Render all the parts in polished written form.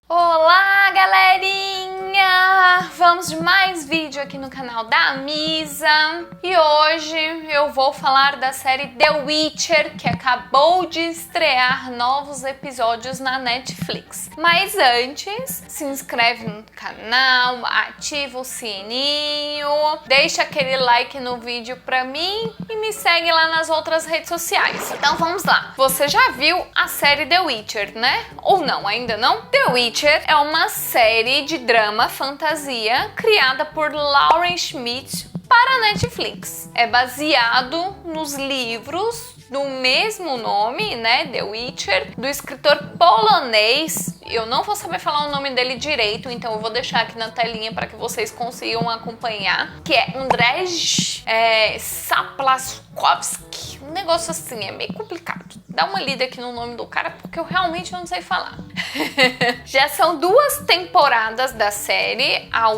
Olá, galerinha! Vamos de mais vídeo aqui no canal da Misa. E hoje eu vou falar da série The Witcher, que acabou de estrear novos episódios na Netflix. Mas antes, se inscreve no canal, ativa o sininho, deixa aquele like no vídeo pra mim e me segue lá nas outras redes sociais. Então vamos lá. Você já viu a série The Witcher, né? Ou não, ainda não? The Witcher é uma série de drama fantasia criada por Lauren Schmidt para a Netflix. É baseado nos livros do mesmo nome, né, The Witcher, do escritor polonês. Eu não vou saber falar o nome dele direito, então eu vou deixar aqui na telinha para que vocês consigam acompanhar, que é Andrzej Sapkowski. Um negócio assim, é meio complicado. Dá uma lida aqui no nome do cara, porque eu realmente não sei falar. Já são 2 temporadas da série. A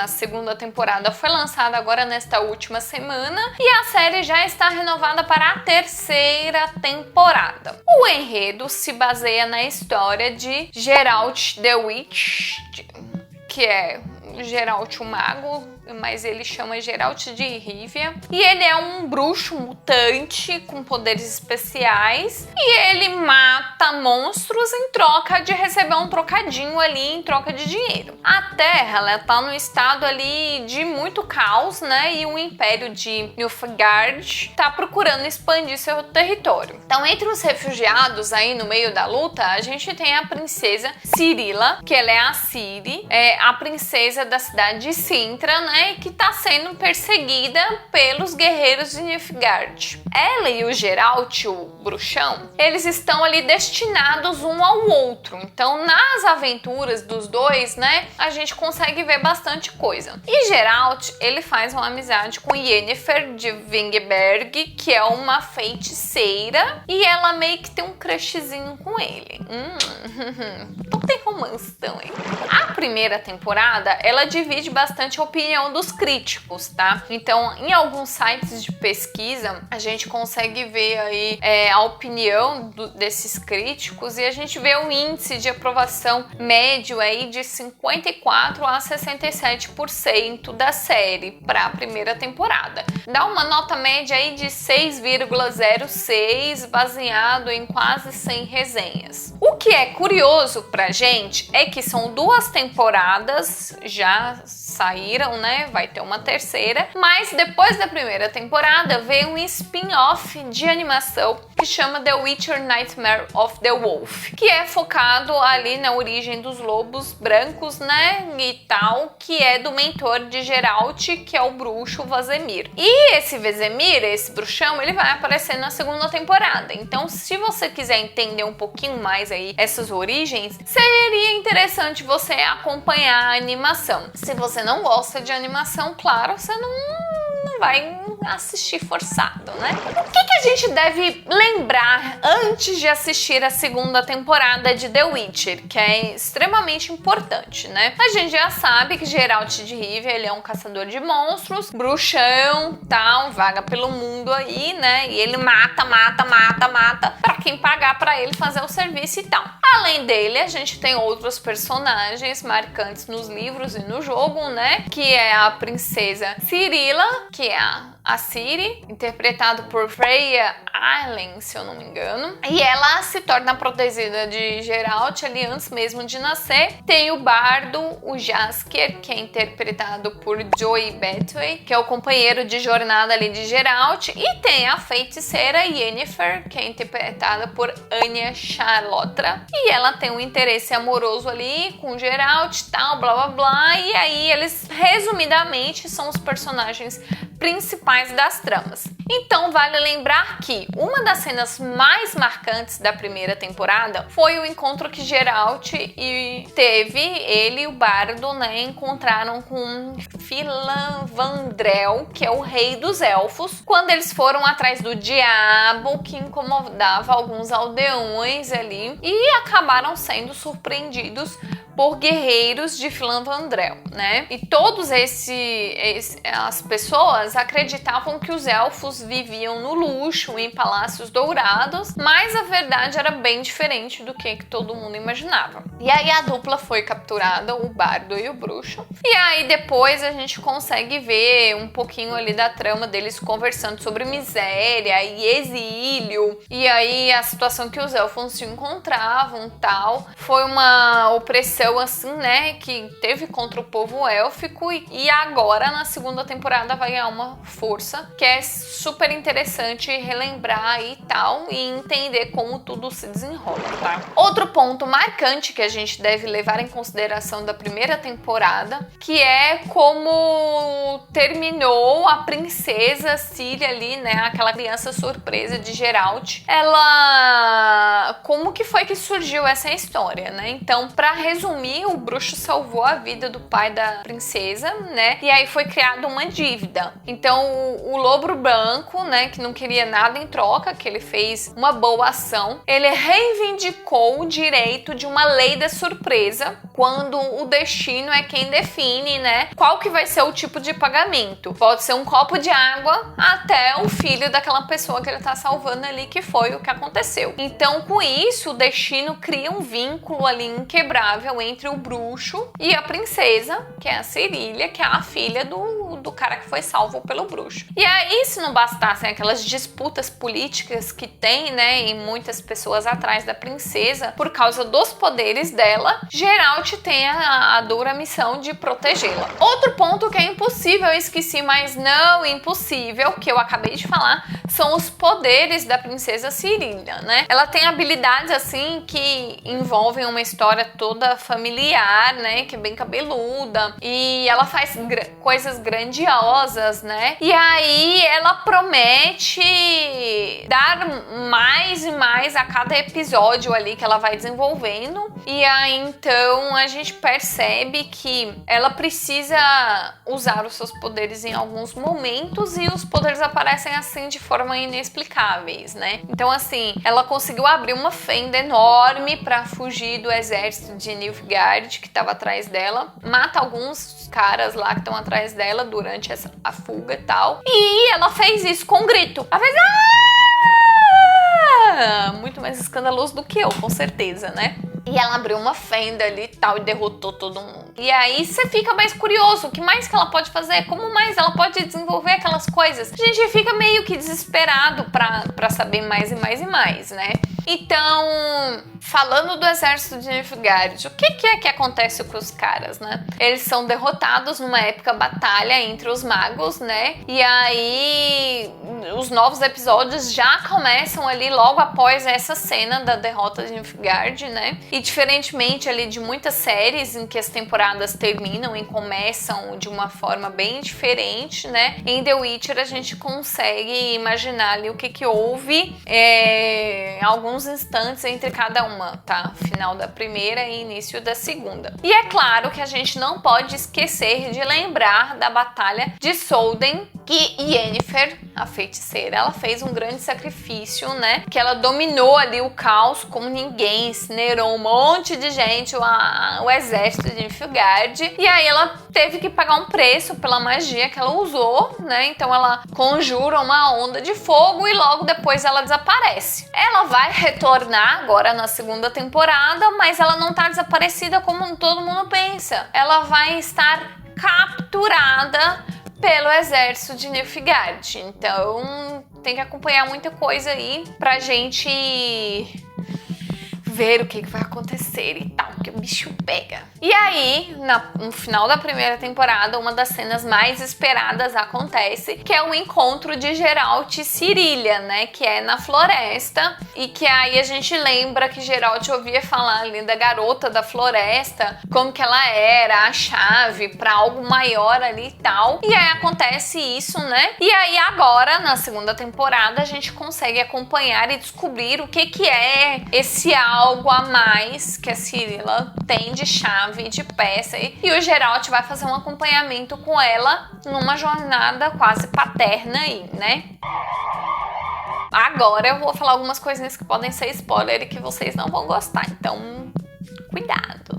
segunda temporada foi lançada agora nesta última semana e a série já está renovada para a 3ª temporada. O enredo se baseia na história de Geralt the Witch, que é Geralt o Mago, mas ele chama Geralt de Rivia. E ele é um bruxo mutante com poderes especiais e ele mata monstros em troca de receber um trocadinho ali, em troca de dinheiro. A Terra, ela tá num estado ali de muito caos, né? E o Império de Nilfgaard tá procurando expandir seu território. Então, entre os refugiados aí no meio da luta, a gente tem a princesa Cirila, que ela é a Ciri, a princesa da cidade de Sintra, né? Que está sendo perseguida pelos guerreiros de Nilfgaard. Ela e o Geralt, o bruxão, eles estão ali destinados um ao outro. Então, nas aventuras dos dois, né, a gente consegue ver bastante coisa. E Geralt, ele faz uma amizade com Yennefer de Wengerberg, que é uma feiticeira, e ela meio que tem um crushzinho com ele. Então tem romance também. A primeira temporada, ela divide bastante a opinião dos críticos, tá? Então, em alguns sites de pesquisa, a gente consegue ver aí a opinião desses críticos e a gente vê um índice de aprovação médio aí de 54% a 67% da série para a primeira temporada. Dá uma nota média aí de 6,06, baseado em quase 100 resenhas. O que é curioso pra gente é que são 2 temporadas, já saíram, né? Vai ter uma 3ª, mas depois da primeira temporada veio um spin-off de animação que chama The Witcher Nightmare of the Wolf, que é focado ali na origem dos lobos brancos, né, e tal, que é do mentor de Geralt, que é o bruxo Vesemir. E esse Vesemir, esse bruxão, ele vai aparecer na 2ª temporada. Então, se você quiser entender um pouquinho mais aí essas origens, seria interessante você acompanhar a animação. Se você não gosta de animação, claro, você não vai assistir forçado, né? O que a gente deve lembrar antes de assistir a 2ª temporada de The Witcher, que é extremamente importante, né? A gente já sabe que Geralt de Rivia, ele é um caçador de monstros, bruxão, tal, vaga pelo mundo aí, né? E ele mata pra quem pagar pra ele fazer o serviço e tal. Além dele, a gente tem outros personagens marcantes nos livros e no jogo, né? Que é a princesa Cirila, que é a Ciri, interpretado por Freya Allen, se eu não me engano. E ela se torna protegida de Geralt ali antes mesmo de nascer. Tem o bardo, o Jaskier, que é interpretado por Joey Batway, que é o companheiro de jornada ali de Geralt. E tem a feiticeira Yennefer, que é interpretada por Anya Chalotra. E ela tem um interesse amoroso ali com Geralt e tal, blá blá blá. E aí eles, resumidamente, são os personagens principais mais das tramas. Então vale lembrar que uma das cenas mais marcantes da primeira temporada foi o encontro que Geralt ele e o Bardo, né, encontraram com Filavandrel, que é o rei dos elfos, quando eles foram atrás do diabo que incomodava alguns aldeões ali e acabaram sendo surpreendidos por guerreiros de Filavandrel, né? E todos as pessoas acreditavam que os elfos viviam no luxo, em palácios dourados, mas a verdade era bem diferente do que todo mundo imaginava. E aí a dupla foi capturada, o bardo e o bruxo. E aí depois a gente consegue ver um pouquinho ali da trama deles conversando sobre miséria e exílio. E aí a situação que os elfos se encontravam, tal. Foi uma opressão assim, né, que teve contra o povo élfico e agora na segunda temporada vai ganhar uma força que é super interessante relembrar e tal e entender como tudo se desenrola, tá? Outro ponto marcante que a gente deve levar em consideração da primeira temporada, que é como terminou a princesa Ciri ali, né, aquela criança surpresa de Geralt. Como que foi que surgiu essa história, né? Então, para resumir, o bruxo salvou a vida do pai da princesa, né? E aí foi criada uma dívida. Então, o lobo branco, né, que não queria nada em troca, que ele fez uma boa ação, ele reivindicou o direito de uma lei da surpresa, quando o destino é quem define, né, qual que vai ser o tipo de pagamento. Pode ser um copo de água até o filho daquela pessoa que ele tá salvando ali, que foi o que aconteceu. Então, com isso, o destino cria um vínculo ali inquebrável entre o bruxo e a princesa, que é a Cirília, que é a filha do cara que foi salvo pelo bruxo. E aí, se não bastassem aquelas disputas políticas que tem, né, e muitas pessoas atrás da princesa, por causa dos poderes dela, Geralt tem a dura missão de protegê-la. Outro ponto que é impossível, eu esqueci, mas não impossível, que eu acabei de falar, são os poderes da princesa Cirília, né? Ela tem habilidades, assim, que envolvem uma história toda familiar, né, que é bem cabeluda, e ela faz coisas grandiosas, né? E aí ela promete dar mais e mais a cada episódio ali que ela vai desenvolvendo. E aí então a gente percebe que ela precisa usar os seus poderes em alguns momentos e os poderes aparecem assim de forma inexplicáveis, né? Então assim, ela conseguiu abrir uma fenda enorme para fugir do exército de Nilfgaard que estava atrás dela, mata alguns caras lá que estão atrás dela durante a fuga e tal. E ela fez isso com um grito. Ela fez muito mais escandaloso do que eu, com certeza, né? E ela abriu uma fenda ali e tal e derrotou todo mundo. E aí você fica mais curioso, o que mais que ela pode fazer? Como mais ela pode desenvolver aquelas coisas? A gente fica meio que desesperado pra saber mais e mais e mais, né? Então, falando do exército de Nilfgaard, o que é que acontece com os caras, né? Eles são derrotados numa épica batalha entre os magos, né? E aí os novos episódios já começam ali logo após essa cena da derrota de Nilfgaard, né? E diferentemente ali de muitas séries em que as temporadas terminam e começam de uma forma bem diferente, né? Em The Witcher a gente consegue imaginar ali o que houve em alguns instantes entre cada uma, tá? Final da primeira e início da segunda. E é claro que a gente não pode esquecer de lembrar da batalha de Solden, que Yennefer, a feiticeira, ela fez um grande sacrifício, né? Que ela dominou ali o caos como ninguém, incinerou um monte de gente, o exército de Nilfgaard, e aí ela teve que pagar um preço pela magia que ela usou, né? Então ela conjura uma onda de fogo e logo depois ela desaparece. Ela vai retornar agora na segunda temporada, mas ela não tá desaparecida como todo mundo pensa. Ela vai estar capturada pelo exército de Nilfgaard. Então tem que acompanhar muita coisa aí pra gente ver o que vai acontecer e tal. porque o bicho pega. E aí, no final da primeira temporada, uma das cenas mais esperadas acontece, que é o encontro de Geralt e Cirilia, né? Que é na floresta, e que aí a gente lembra que Geralt ouvia falar ali da garota da floresta, como que ela era a chave para algo maior ali e tal. E aí acontece isso, né? E aí agora, na segunda temporada, a gente consegue acompanhar e descobrir o que é esse algo a mais que a Cirilla tem de chave, de peça. E o Geralt vai fazer um acompanhamento com ela numa jornada quase paterna aí, né? Agora eu vou falar algumas coisinhas que podem ser spoiler e que vocês não vão gostar, então cuidado.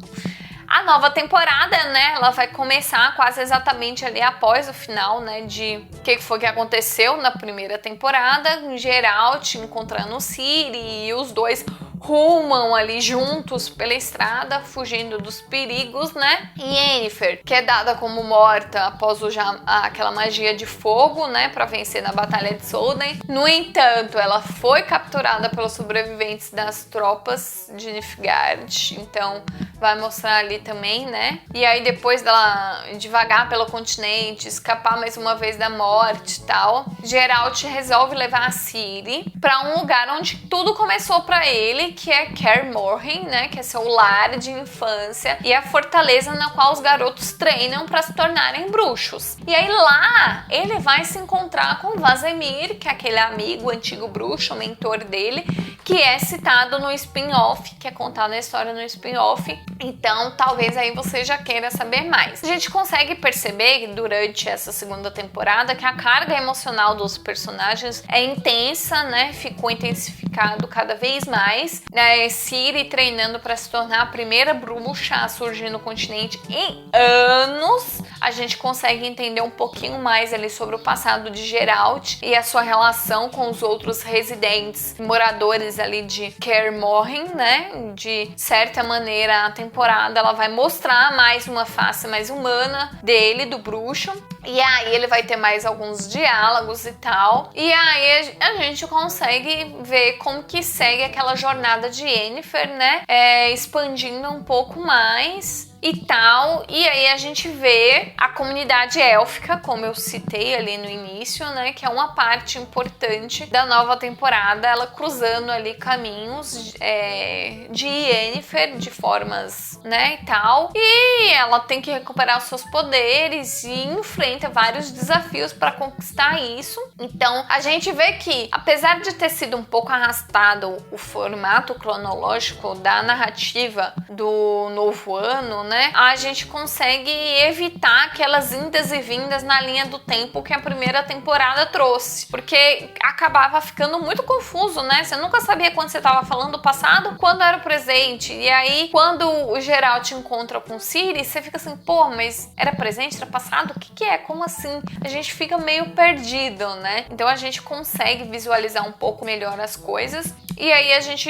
A nova temporada, né, ela vai começar quase exatamente ali após o final, né, de o que foi que aconteceu na primeira temporada, Geralt encontrando Ciri e os dois rumam ali juntos pela estrada, fugindo dos perigos, né? E Yennefer, que é dada como morta após usar aquela magia de fogo, né, para vencer na Batalha de Solden. No entanto, ela foi capturada pelos sobreviventes das tropas de Nilfgaard, então vai mostrar ali também, né? E aí depois dela devagar pelo continente, escapar mais uma vez da morte e tal, Geralt resolve levar a Ciri para um lugar onde tudo começou para ele, que é Kaer Morhen, né? Que é seu lar de infância e a fortaleza na qual os garotos treinam para se tornarem bruxos. E aí lá ele vai se encontrar com Vazemir, que é aquele amigo, antigo bruxo, mentor dele, que é citado no spin-off, que é contado a história no spin-off. Então, talvez aí você já queira saber mais. A gente consegue perceber durante essa segunda temporada que a carga emocional dos personagens é intensa, né? Ficou intensificado cada vez mais. Ciri treinando para se tornar a primeira bruxa a surgir no continente em anos. A gente consegue entender um pouquinho mais ali sobre o passado de Geralt e a sua relação com os outros residentes, moradores ali de Kaer Morhen, né? De certa maneira, a temporada ela vai mostrar mais uma face mais humana dele, do bruxo. E aí ele vai ter mais alguns diálogos e tal. E aí a gente consegue ver como que segue aquela jornada de Yennefer, né? Expandindo um pouco mais e tal, e aí a gente vê a comunidade élfica, como eu citei ali no início, né, que é uma parte importante da nova temporada, ela cruzando ali caminhos de Yennefer, de formas, né, e tal, e ela tem que recuperar os seus poderes e enfrenta vários desafios para conquistar isso. Então a gente vê que, apesar de ter sido um pouco arrastado o formato cronológico da narrativa do novo ano, né, a gente consegue evitar aquelas indas e vindas na linha do tempo que a primeira temporada trouxe, porque acabava ficando muito confuso, né? Você nunca sabia quando você estava falando do passado, quando era o presente, e aí quando o Geralt encontra com Ciri, você fica assim, pô, mas era presente, era passado? O que é? Como assim? A gente fica meio perdido, né? Então a gente consegue visualizar um pouco melhor as coisas. E aí a gente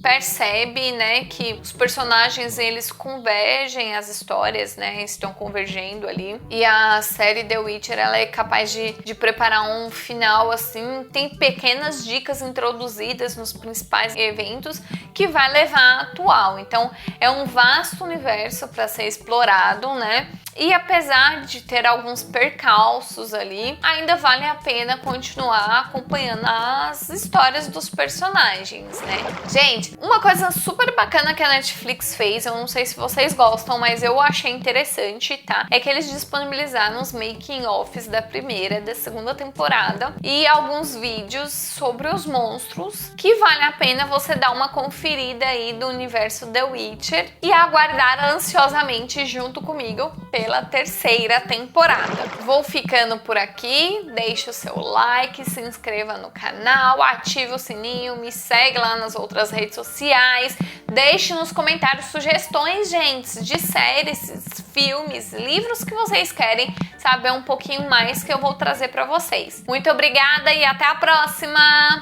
percebe, né, que os personagens, eles convergem, as histórias, né, estão convergendo ali. E a série The Witcher, ela é capaz de preparar um final, assim, tem pequenas dicas introduzidas nos principais eventos que vai levar à atual. Então, é um vasto universo para ser explorado, né? E apesar de ter alguns percalços ali, ainda vale a pena continuar acompanhando as histórias dos personagens, né? Gente, uma coisa super bacana que a Netflix fez, eu não sei se vocês gostam, mas eu achei interessante, tá? É que eles disponibilizaram os making-offs da primeira e da segunda temporada e alguns vídeos sobre os monstros que vale a pena você dar uma conferida aí do universo The Witcher e aguardar ansiosamente junto comigo pela terceira temporada. Vou ficando por aqui, deixe o seu like, se inscreva no canal, ative o sininho, me segue lá nas outras redes sociais, deixe nos comentários sugestões, gente, de séries, filmes, livros que vocês querem saber um pouquinho mais que eu vou trazer para vocês. Muito obrigada e até a próxima!